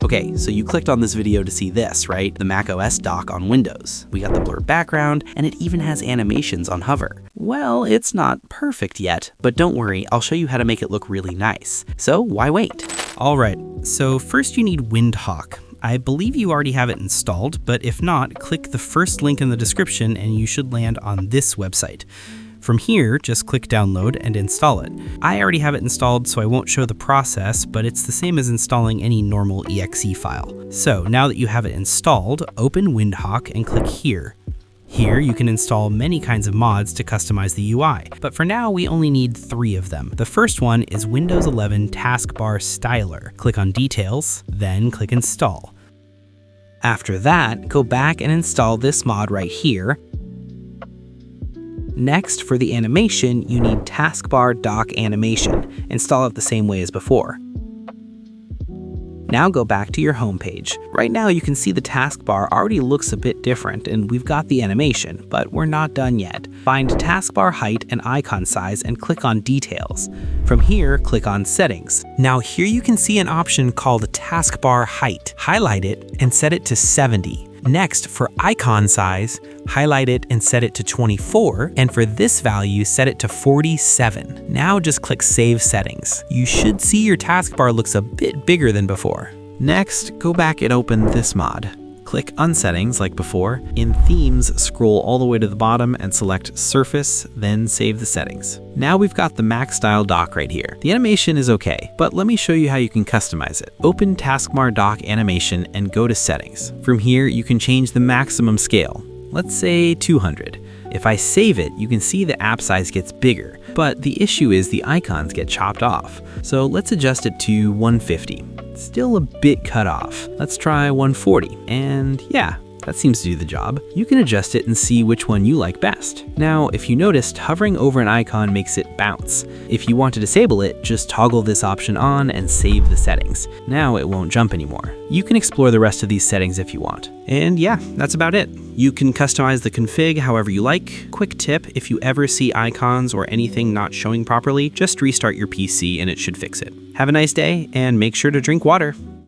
Okay, so you clicked on this video to see this, right? The macOS dock on Windows. We got the blurred background, and it even has animations on hover. Well, it's not perfect yet, but don't worry, I'll show you how to make it look really nice. So why wait? All right, so first you need Windhawk. I believe you already have it installed, but if not, click the first link in the description and you should land on this website. From here, just click download and install it. I already have it installed, so I won't show the process, but it's the same as installing any normal exe file. So now that you have it installed, open Windhawk and click here. Here you can install many kinds of mods to customize the UI, but for now we only need 3 of them. The first one is Windows 11 Taskbar Styler. Click on Details, then click Install. After that, go back and install this mod right here. Next, for the animation, you need Taskbar Dock Animation. Install it the same way as before. Now go back to your home page. Right now you can see the taskbar already looks a bit different and we've got the animation, but we're not done yet. Find taskbar height and icon size and click on Details. From here, click on Settings. Now here you can see an option called Taskbar Height. Highlight it and set it to 70. Next, for icon size, highlight it and set it to 24, and for this value, set it to 47. Now just click Save Settings. You should see your taskbar looks a bit bigger than before. Next, go back and open this mod. Click on Settings like before. In Themes, scroll all the way to the bottom and select Surface, then save the settings. Now we've got the Mac-style dock right here. The animation is okay, but let me show you how you can customize it. Open Taskbar Dock Animation and go to Settings. From here, you can change the maximum scale. Let's say 200. If I save it, you can see the app size gets bigger, but the issue is the icons get chopped off. So let's adjust it to 150. Still a bit cut off. Let's try 140, and yeah, that seems to do the job. You can adjust it and see which one you like best. Now, if you noticed, hovering over an icon makes it bounce. If you want to disable it, just toggle this option on and save the settings. Now it won't jump anymore. You can explore the rest of these settings if you want. And yeah, that's about it. You can customize the config however you like. Quick tip, if you ever see icons or anything not showing properly, just restart your PC and it should fix it. Have a nice day, and make sure to drink water.